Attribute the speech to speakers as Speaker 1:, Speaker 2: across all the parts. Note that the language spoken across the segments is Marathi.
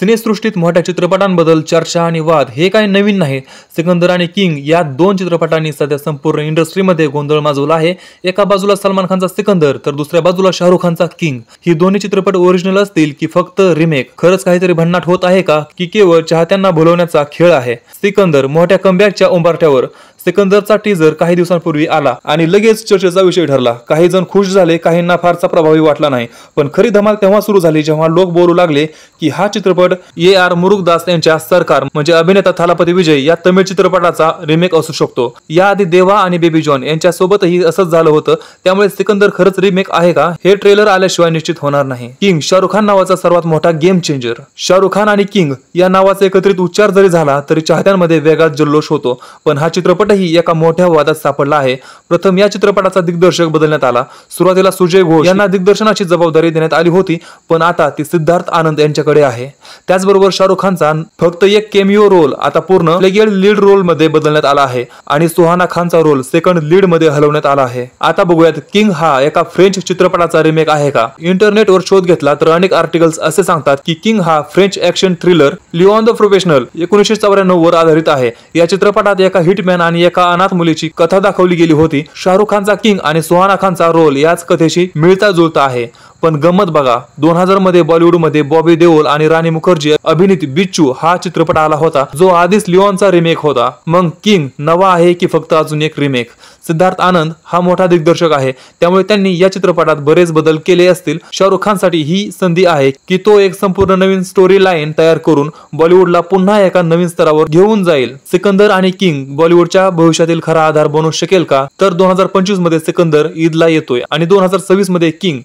Speaker 1: सिनेसृष्टीत मोठ्या चित्रपटांबद्दल चर्चा आणि वाद हे काही नवीन नाही। सिकंदर आणि किंग या दोन चित्रपटांनी सध्या संपूर्ण इंडस्ट्रीमध्ये गोंधळ माजवला आहे। एका बाजूला सलमान खानचा सिकंदर तर दुसऱ्या बाजूला शाहरुख खानचा किंग। ही दोन्ही चित्रपट ओरिजिनल असतील की फक्त रिमेक? खरंच काहीतरी भन्नाट होत आहे का की केवळ चाहत्यांना भुलवण्याचा खेळ आहे? सिकंदर मोठ्या कमबॅकच्या उंबरठ्यावर। सिकंदरचा टीजर काही दिवसांपूर्वी आला आणि लगेच चर्चेचा विषय ठरला। काही जण खुश झाले, काहींना फारसा प्रभावी वाटला नाही। पण खरी धमाल तेव्हा सुरू झाली जेव्हा लोक बोलू लागले की हा चित्रपट AR मुरुगदास यांच्या सरकार म्हणजे अभिनेता थालापती विजय या तमिळ चित्रपटाचा रिमेक असू शकतो। याआधी देवा आणि बेबी जॉन यांच्या सोबतही असंच झालं होतं। त्यामुळे सिकंदर खरंच रिमेक आहे का हे ट्रेलर आल्याशिवाय निश्चित होणार नाही। किंग शाहरुख खान नावाचा सर्वात मोठा गेम चेंजर। शाहरुख खान आणि किंग या नावाचा एकत्रित उच्चार जरी झाला तरी चाहत्यांमध्ये वेगळाच जल्लोष होतो। पण हा चित्रपट ही एका मोठ्या वादात सापडला आहे। प्रथम या चित्रपटाचा दिग्दर्शक बदलण्यात आला। सुरुवातीला सुजय घोष यांना दिग्दर्शनाची जबाबदारी देण्यात आली होती, पण आता ती सिद्धार्थ आनंद यांच्याकडे आहे। त्याचबरोबर शाहरुख खानचा फक्त एक केमिओ रोल आता पूर्ण लीड रोल मध्ये बदलण्यात आला आहे आणि सुहाना खानचा रोल सेकंड लीड मध्ये हलवण्यात आला आहे। आता बघूयात किंग हा एका फ्रेंच चित्रपटाचा रिमेक आहे का? इंटरनेटवर शोध घेतला तर अनेक आर्टिकल्स असे सांगतात की किंग हा French action thriller Leon the professional 1994 वर आधारित आहे। या चित्रपटात एका हिटमॅन आणि एका अनाथ मुलीची कथा दाखवली गेली होती। शाहरुख खानचा किंग आणि सुहाना खानचा रोल याच कथेशी मिळता जुळता आहे। पण गंमत बघा, 2000 मध्ये बॉलिवूडमध्ये बॉबी देओल आणि राणी मुखर्जी अभिनीत बिच्चू हा चित्रपट आला होता जो आधीच लिओनचा रिमेक होता। मग किंग नवा आहे की फक्त अजून एक रिमेक? सिद्धार्थ आनंद हा मोठा दिग्दर्शक आहे, त्यामुळे त्यांनी या चित्रपटात बरेच बदल केले असतील। शाहरुख खानसाठी ही संधी आहे की तो एक संपूर्ण नवीन स्टोरी लाईन तयार करून बॉलिवूडला पुन्हा एका नवीन स्तरावर घेऊन जाईल। सिकंदर आणि किंग बॉलिवूडच्या भविष्यातील खरा आधार बनू शकेल का? तर 2025 मध्ये सिकंदर ईदला येतोय आणि 2026 मध्ये किंग।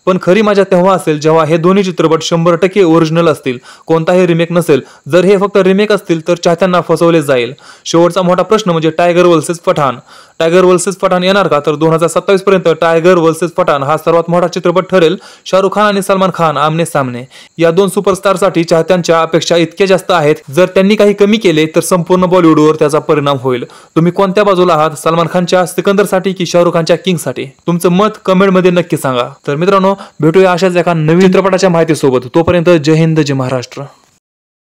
Speaker 1: पण खरी मजा तेव्हा असेल जेव्हा हे दोन्ही चित्रपट 100% ओरिजिनल असतील, कोणताही रिमेक नसेल। जर हे फक्त रिमेक असतील तर चाहत्यांना फसवले जाईल। शेवटचा मोठा प्रश्न म्हणजे Tiger versus Pathaan. Tiger versus Pathaan येणार का? तर 2027 पर्यंत टायगर वर्सेस पठाण हा सर्वात मोठा चित्रपट ठरेल। शाहरुख खान आणि सलमान खान आमने सामने। या दोन सुपरस्टारसाठी चाहत्यांच्या अपेक्षा इतक्या जास्त आहेत, जर त्यांनी काही कमी केले तर संपूर्ण बॉलिवूडवर त्याचा परिणाम होईल। तुम्ही कोणत्या बाजूला आहात? सलमान खानच्या सिकंदरसाठी की शाहरुख खानच्या किंगसाठी? तुमचं मत कमेंट मध्ये नक्की सांगा। तर मित्रांनो, भेटूया अशाच एका नवीन चित्रपटाच्या माहितीसोबत। तोपर्यंत जय हिंद, जय महाराष्ट्र।